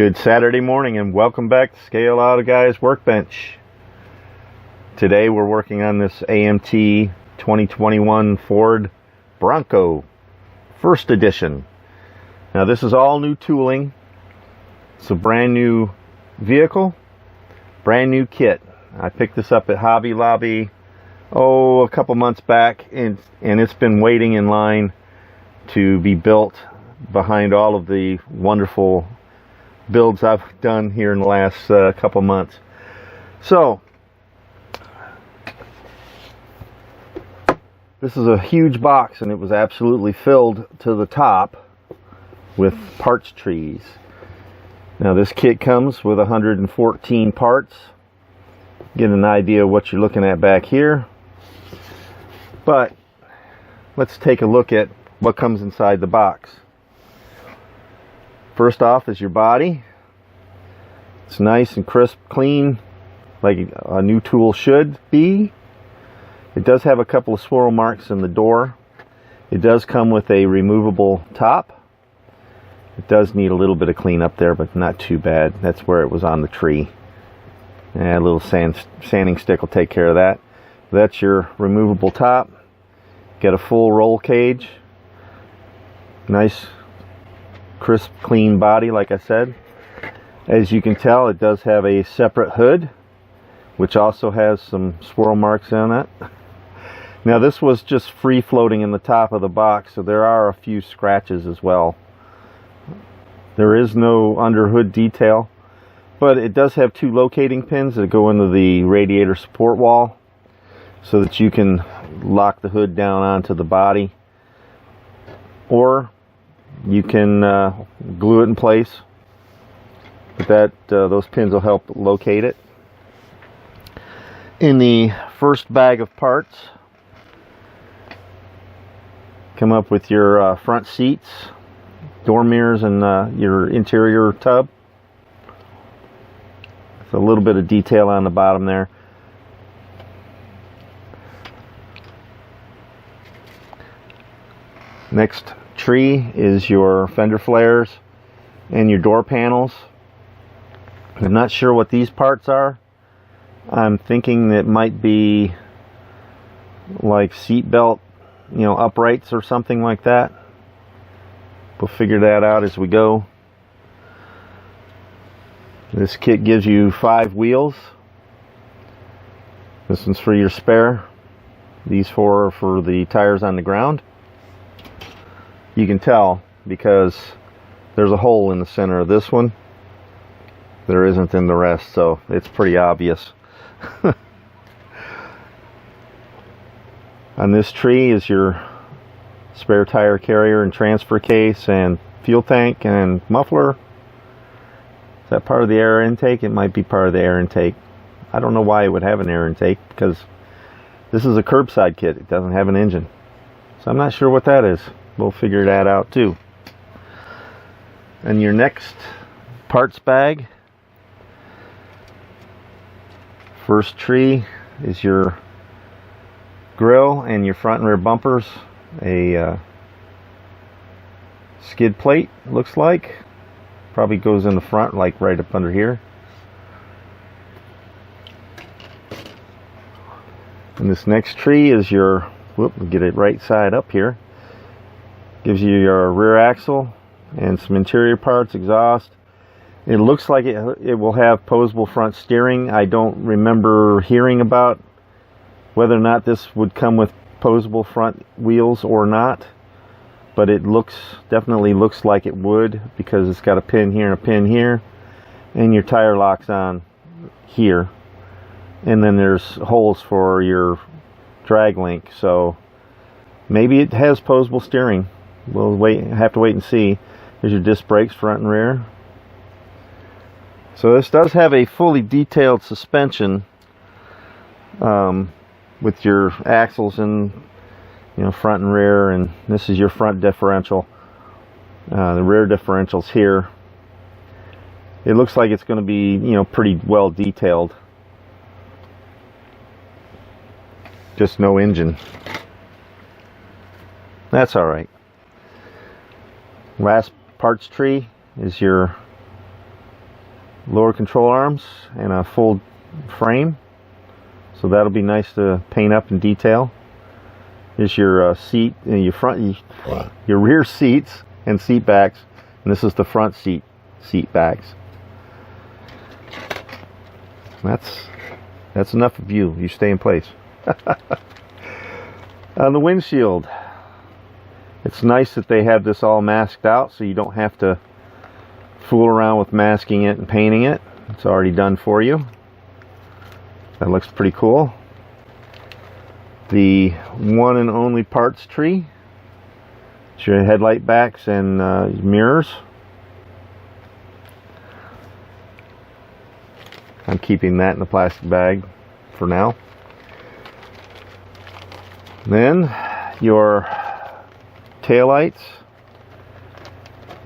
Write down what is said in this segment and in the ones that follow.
Good Saturday morning and welcome back to Scale Auto Guys Workbench. Today we're working on this AMT 2021 Ford Bronco first edition. Now this is all new tooling. It's a brand new vehicle, brand new kit. I picked this up at Hobby Lobby a couple months back, and it's been waiting in line to be built behind all of the wonderful builds I've done here in the last couple months. So this is a huge box, and it was absolutely filled to the top with parts trees. Now this kit comes with 114 parts. Get an idea of what you're looking at back here, but let's take a look at what comes inside the box. First off is your body. It's nice and crisp, clean, like a new tool should be. It does have a couple of swirl marks in the door. It does come with a removable top. It does need a little bit of cleanup there, but not too bad. That's where it was on the tree. And a little sanding stick will take care of that. That's your removable top. Get a full roll cage. Nice crisp, clean body, like I said. As you can tell, it does have a separate hood, which also has some swirl marks on it. Now this was just free floating in the top of the box, so there are a few scratches as well. There is no under hood detail, but it does have two locating pins that go into the radiator support wall so that you can lock the hood down onto the body, or you can glue it in place, but those pins will help locate it. In the first bag of parts, come up with your front seats, door mirrors, and your interior tub. There's a little bit of detail on the bottom there. Next tree is your fender flares and your door panels. I'm not sure what these parts are. I'm thinking it might be like seat belt, uprights or something like that. We'll figure that out as we go. This kit gives you 5 wheels. This one's for your spare. These 4 are for the tires on the ground. You can tell because there's a hole in the center of this one. There isn't in the rest, so it's pretty obvious. On this tree is your spare tire carrier and transfer case and fuel tank and muffler. Is that part of the air intake? It might be part of the air intake. I don't know why it would have an air intake, because this is a curbside kit. It doesn't have an engine. So I'm not sure what that is. We'll figure that out too. And your next parts bag, first tree is your grill and your front and rear bumpers. A skid plate, looks like. Probably goes in the front, like right up under here. And this next tree is your, we'll get it right side up here. Gives you your rear axle and some interior parts, exhaust. It looks like it will have posable front steering. I don't remember hearing about whether or not this would come with posable front wheels or not, but it definitely looks like it would, because it's got a pin here and a pin here, and your tire locks on here, and then there's holes for your drag link, so maybe it has posable steering. We'll have to wait and see. There's your disc brakes, front and rear. So this does have a fully detailed suspension with your axles and front and rear, and this is your front differential. The rear differential's here. It looks like it's going to be pretty well detailed. Just no engine. That's all right. Last parts tree is your lower control arms and a full frame, so that'll be nice to paint up in detail. Here's your seat, your your rear seats and seat backs, and this is the front seat backs. That's enough of you. You stay in place. On the windshield, it's nice that they have this all masked out, so you don't have to fool around with masking it and painting it. It's already done for you. That looks pretty cool. The one and only parts tree. It's your headlight backs and mirrors. I'm keeping that in the plastic bag for now. Then your taillights,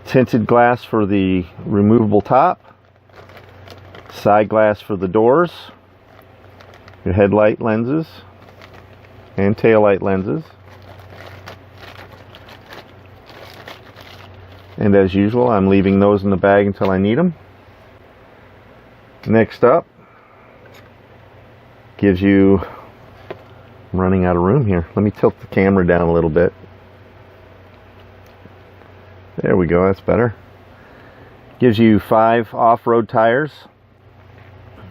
tinted glass for the removable top, side glass for the doors, your headlight lenses and taillight lenses, and as usual I'm leaving those in the bag until I need them. Next up, gives you, I'm running out of room here, let me tilt the camera down a little bit. There we go, that's better. Gives you 5 off-road tires.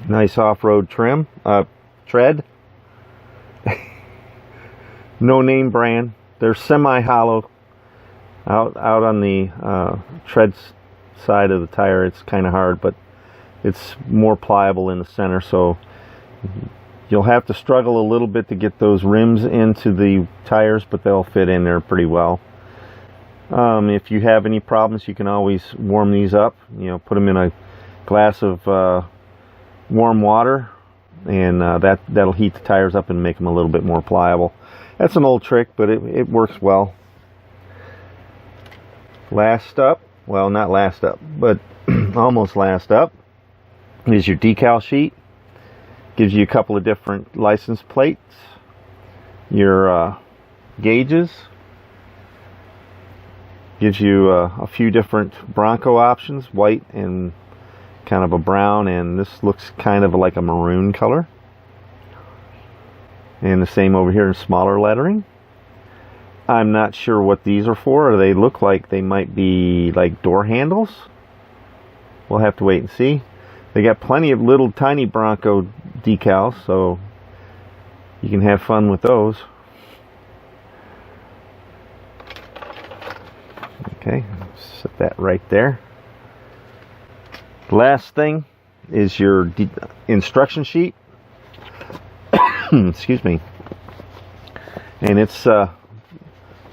Nice off-road tread. No name brand. They're semi-hollow. Out on the tread side of the tire, it's kind of hard, but it's more pliable in the center, so you'll have to struggle a little bit to get those rims into the tires, but they'll fit in there pretty well. If you have any problems, you can always warm these up. You know, put them in a glass of warm water, and that'll heat the tires up and make them a little bit more pliable. That's an old trick, but it works well. Last up, well, not last up, but almost last up, is your decal sheet. Gives you a couple of different license plates, your gauges. Gives you a few different Bronco options, white and kind of a brown, and this looks kind of like a maroon color. And the same over here in smaller lettering. I'm not sure what these are for. They look like they might be like door handles. We'll have to wait and see. They got plenty of little tiny Bronco decals, so you can have fun with those. Okay, set that right there. The last thing is your instruction sheet. Excuse me. And it's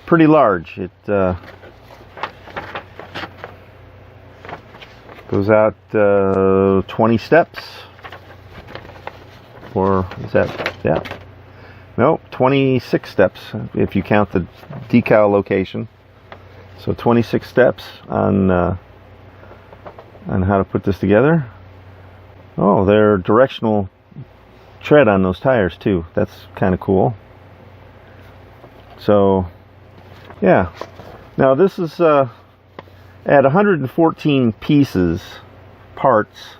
pretty large. It goes out 20 steps. Or is that, yeah. No, 26 steps if you count the decal location. So 26 steps on how to put this together. Oh, they're directional tread on those tires too. That's kind of cool. So, yeah. Now this is at 114 pieces, parts.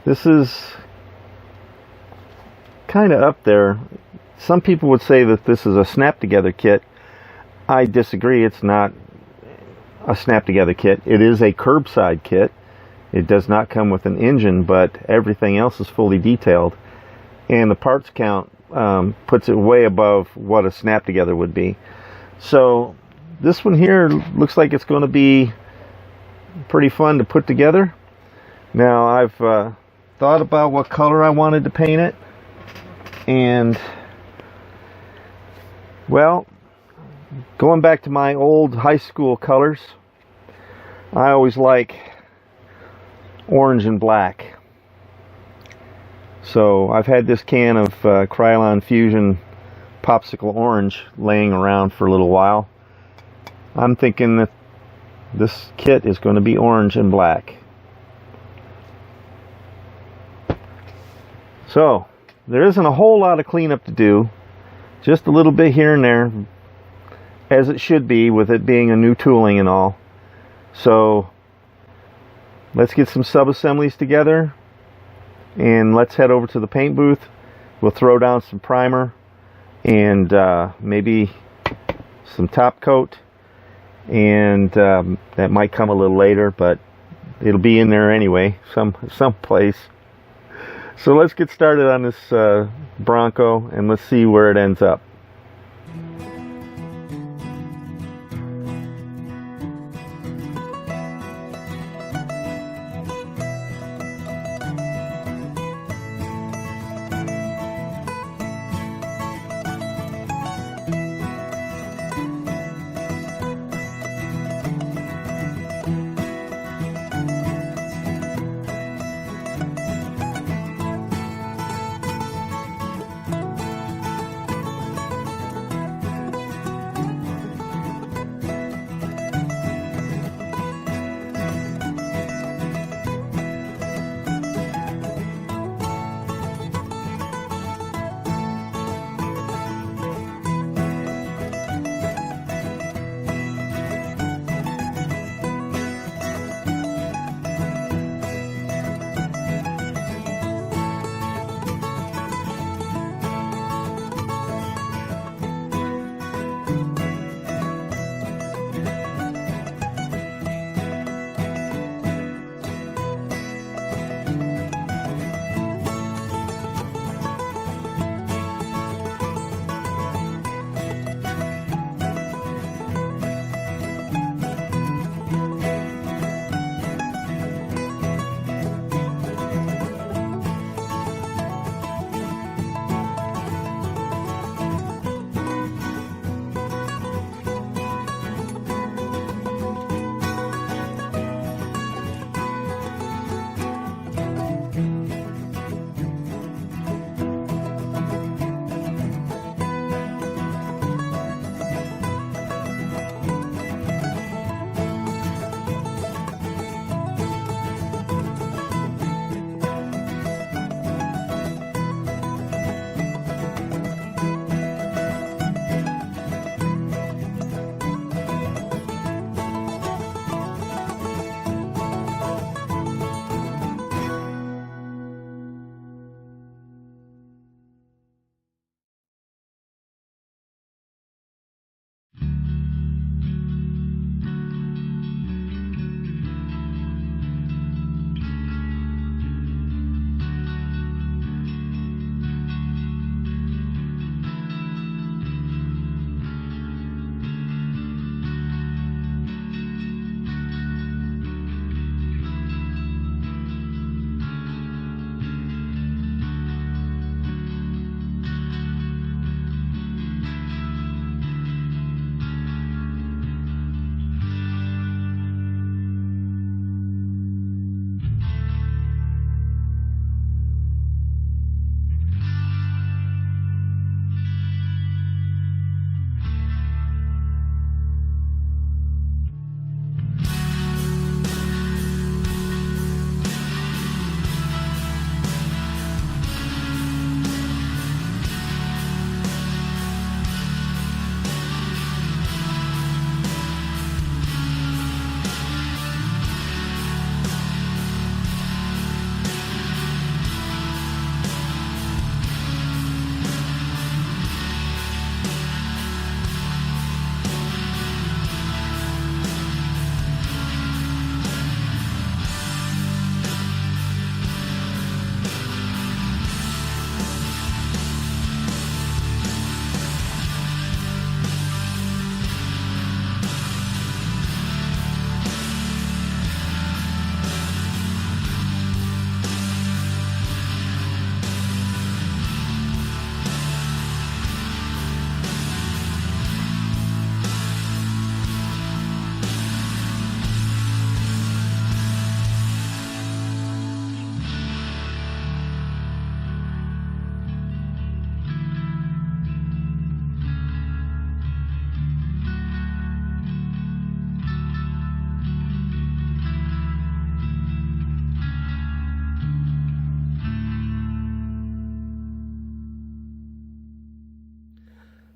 This is kind of up there. Some people would say that this is a snap-together kit. I disagree. It's not a snap-together kit. It is a curbside kit. It does not come with an engine, but everything else is fully detailed. And the parts count puts it way above what a snap-together would be. So this one here looks like it's going to be pretty fun to put together. Now I've thought about what color I wanted to paint it. And, well, going back to my old high school colors, I always like orange and black. So I've had this can of Krylon Fusion Popsicle Orange laying around for a little while. I'm thinking that this kit is going to be orange and black. So there isn't a whole lot of cleanup to do. Just a little bit here and there, as it should be with it being a new tooling and all. So let's get some sub-assemblies together, and let's head over to the paint booth. We'll throw down some primer and maybe some top coat, and that might come a little later, but it'll be in there anyway, someplace. So let's get started on this Bronco, and let's see where it ends up.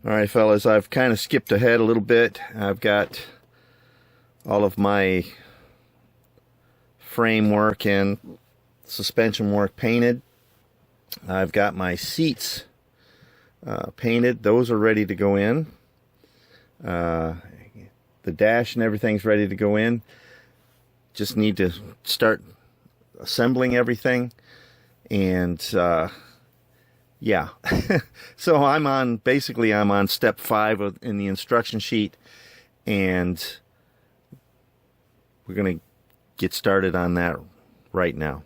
Alright fellas, I've kind of skipped ahead a little bit. I've got all of my framework and suspension work painted. I've got my seats painted. Those are ready to go in. The dash and everything's ready to go in. Just need to start assembling everything. And yeah. So I'm on step 5 in the instruction sheet, and we're going to get started on that right now.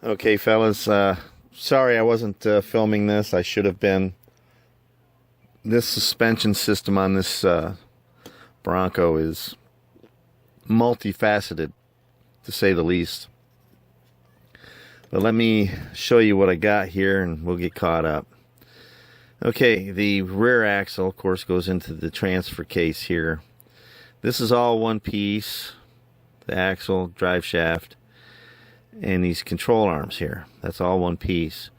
Okay, fellas, sorry I wasn't filming this. I should have been. This suspension system on this Bronco is multifaceted, to say the least. But let me show you what I got here and we'll get caught up. Okay, the rear axle, of course, goes into the transfer case here. This is all one piece. The axle, drive shaft, and these control arms here. That's all one piece.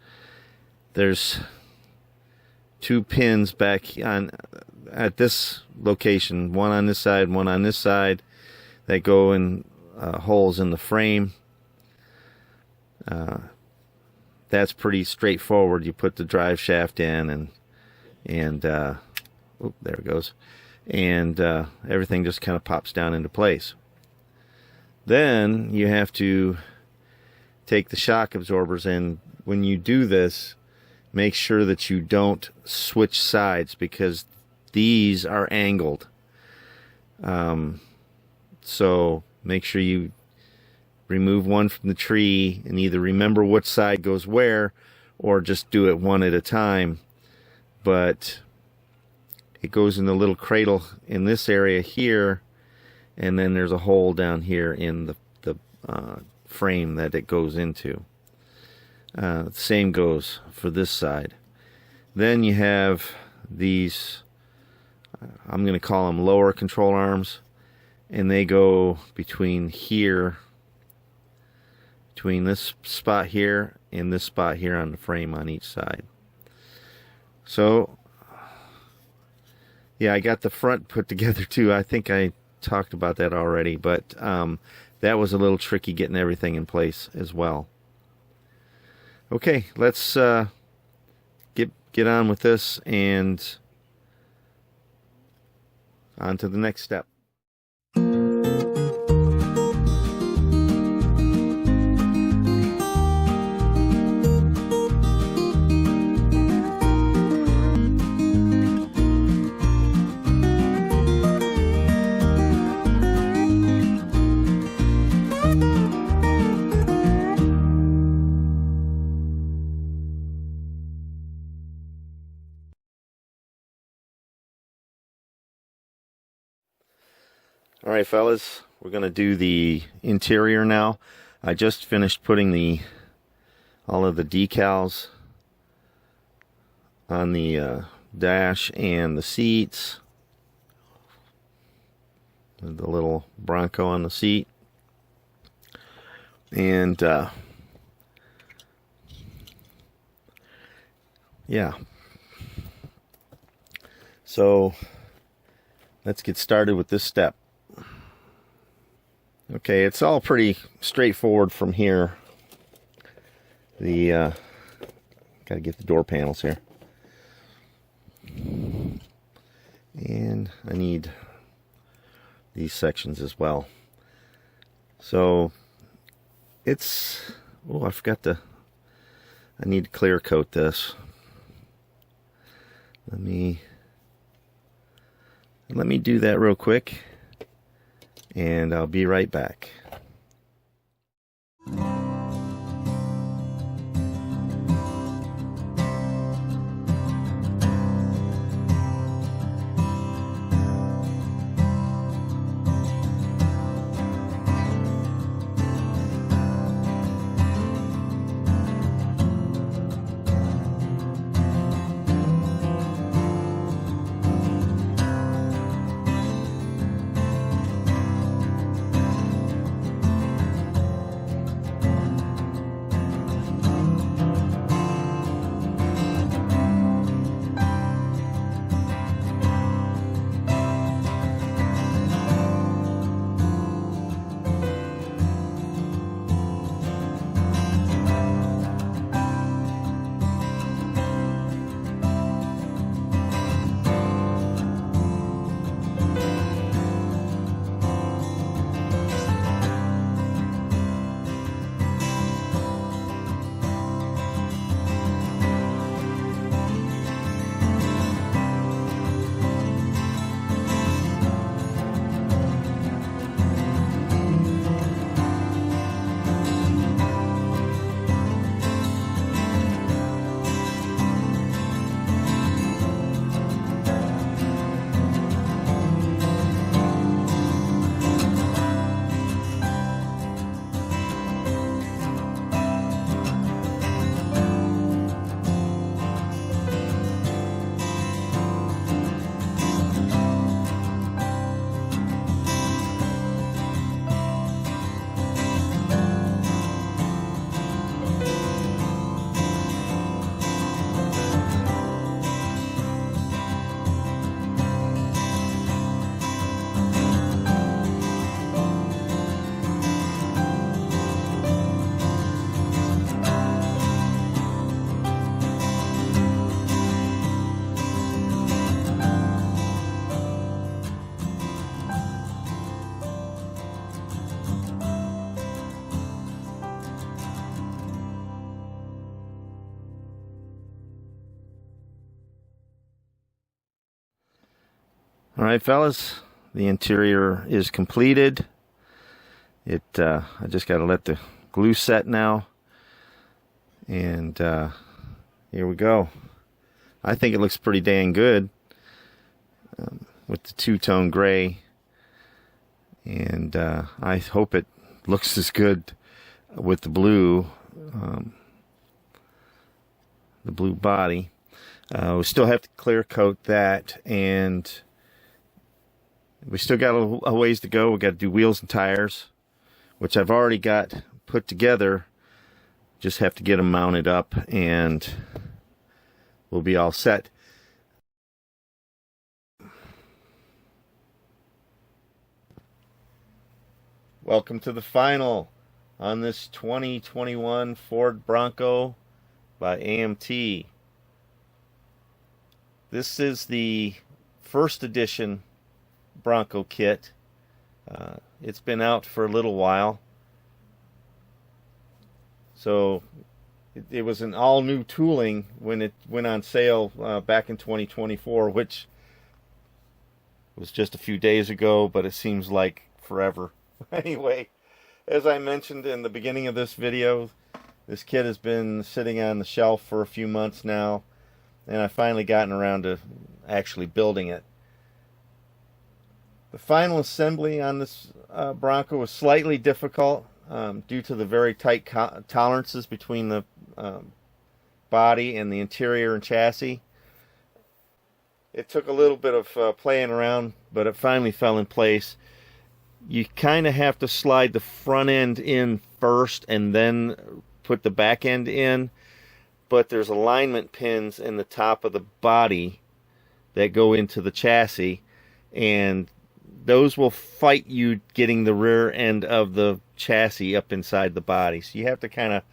There's 2 pins back on at this location, one on this side, one on this side, that go in holes in the frame. That's pretty straightforward. You put the drive shaft in, and oh, there it goes, and everything just kind of pops down into place. Then you have to take the shock absorbers in. When you do this, make sure that you don't switch sides, because these are angled. So make sure you remove one from the tree and either remember which side goes where, or just do it one at a time. But it goes in the little cradle in this area here, and then there's a hole down here in the frame that it goes into. Same goes for this side. Then you have these, I'm going to call them lower control arms, and they go between here, between this spot here and this spot here on the frame on each side. So yeah, I got the front put together too. I think I talked about that already, but that was a little tricky getting everything in place as well. Okay, let's get on with this and on to the next step. Alright fellas, we're going to do the interior now. I just finished putting all of the decals on the dash and the seats. The little Bronco on the seat. And yeah. So let's get started with this step. Okay, it's all pretty straightforward from here. Gotta get the door panels here. And I need these sections as well. So it's, oh, I need to clear coat this. Let me do that real quick, and I'll be right back. Alright fellas, the interior is completed. I just got to let the glue set now. And here we go. I think it looks pretty dang good with the two-tone gray. And I hope it looks as good with the blue body. We still have to clear coat that, and we still got a ways to go. We got to do wheels and tires, which I've already got put together. Just have to get them mounted up, and we'll be all set. Welcome to the final on this 2021 Ford Bronco by AMT. This is the first edition Bronco kit. It's been out for a little while, so it was an all new tooling when it went on sale back in 2024, which was just a few days ago, but it seems like forever. Anyway, as I mentioned in the beginning of this video, this kit has been sitting on the shelf for a few months now, and I've finally gotten around to actually building it. The final assembly on this Bronco was slightly difficult due to the very tight tolerances between the body and the interior and chassis. It took a little bit of playing around, but it finally fell in place. You kind of have to slide the front end in first and then put the back end in, but there's alignment pins in the top of the body that go into the chassis, and those will fight you getting the rear end of the chassis up inside the body. So you have to kind of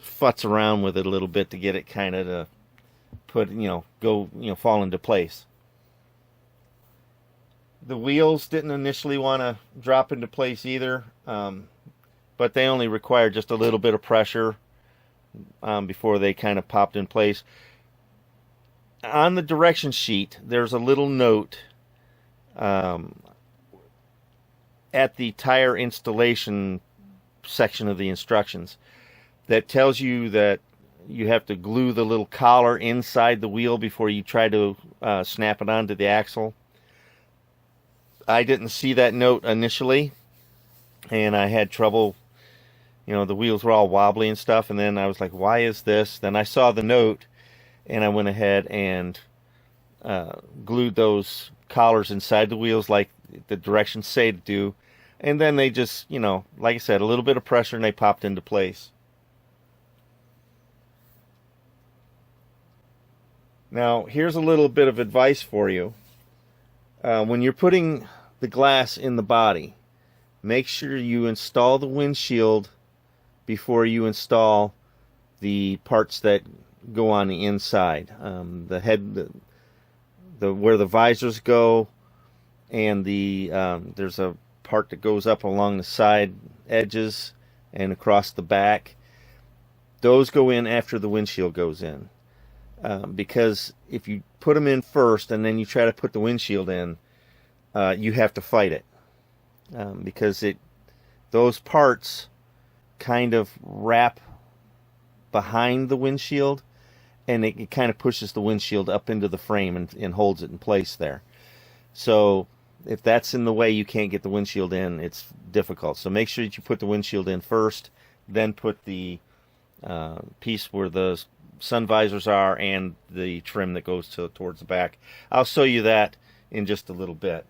futz around with it a little bit to get it kind of to put, fall into place. The wheels didn't initially want to drop into place either, but they only required just a little bit of pressure before they kind of popped in place. On the direction sheet, there's a little note at the tire installation section of the instructions that tells you that you have to glue the little collar inside the wheel before you try to snap it onto the axle. I didn't see that note initially, and I had trouble. The wheels were all wobbly and stuff, and then I was like, why is this? Then I saw the note, and I went ahead and glued those collars inside the wheels like the directions say to do, and then they just, like I said, a little bit of pressure and they popped into place. Now, here's a little bit of advice for you. When you're putting the glass in the body, make sure you install the windshield before you install the parts that go on the inside. The head, where the visors go, and there's a part that goes up along the side edges and across the back. Those go in after the windshield goes in. Because if you put them in first and then you try to put the windshield in, you have to fight it. Because those parts kind of wrap behind the windshield, and it kind of pushes the windshield up into the frame and holds it in place there. So if that's in the way, you can't get the windshield in, it's difficult. So make sure that you put the windshield in first, then put the piece where the sun visors are and the trim that goes towards the back. I'll show you that in just a little bit.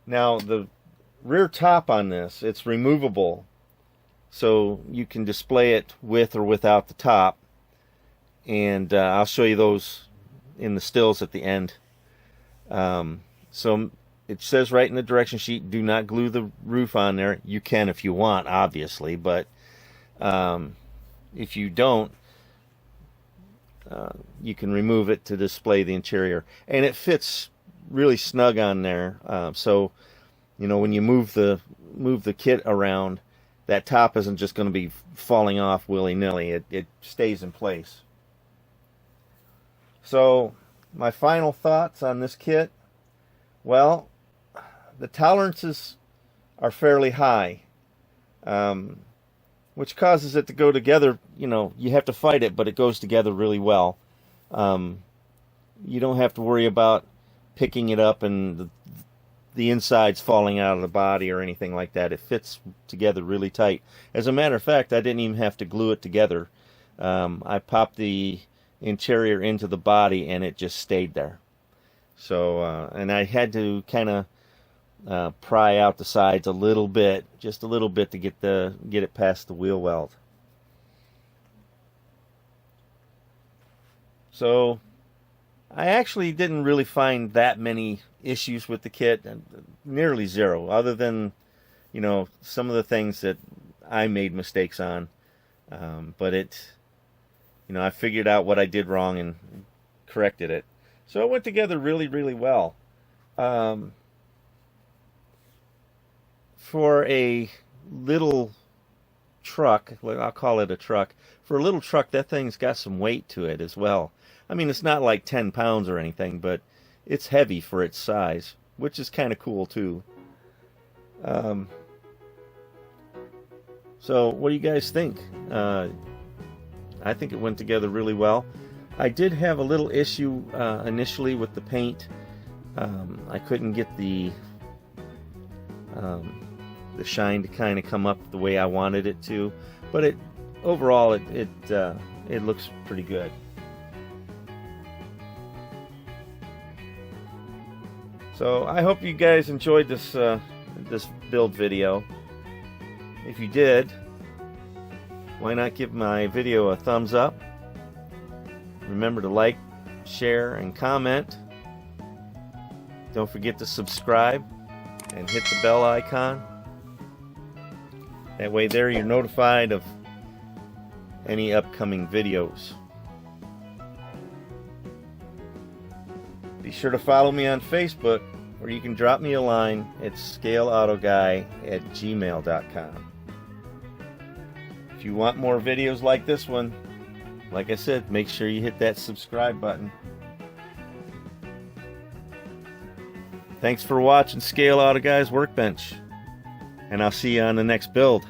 Now, the rear top on this, it's removable, so you can display it with or without the top, and I'll show you those in the stills at the end. So it says right in the direction sheet, do not glue the roof on there. You can if you want, obviously, but if you don't, you can remove it to display the interior, and it fits really snug on there. So when you move the kit around, that top isn't just going to be falling off willy-nilly. It stays in place. So my final thoughts on this kit, well, the tolerances are fairly high, which causes it to go together. You have to fight it, but it goes together really well. You don't have to worry about picking it up and the insides falling out of the body or anything like that. It fits together really tight. As a matter of fact, I didn't even have to glue it together. I popped the interior into the body and it just stayed there. So, and I had to kind of pry out the sides a little bit, just a little bit, to get it past the wheel weld. So I actually didn't really find that many issues with the kit, nearly zero, other than some of the things that I made mistakes on, but I figured out what I did wrong and corrected it. So it went together really, really well. For a little truck, I'll call it a truck, for a little truck, that thing's got some weight to it as well. I mean, it's not like 10 pounds or anything, but it's heavy for its size, which is kind of cool too. So what do you guys think? I think it went together really well. I did have a little issue initially with the paint. I couldn't get the shine to kind of come up the way I wanted it to, but overall it looks pretty good. So I hope you guys enjoyed this this build video. If you did, why not give my video a thumbs up? Remember to like, share, and comment. Don't forget to subscribe and hit the bell icon. That way there you're notified of any upcoming videos. Be sure to follow me on Facebook, or you can drop me a line at scaleautoguy@gmail.com. If you want more videos like this one, like I said, make sure you hit that subscribe button. Thanks for watching Scale Auto Guy's Workbench, and I'll see you on the next build.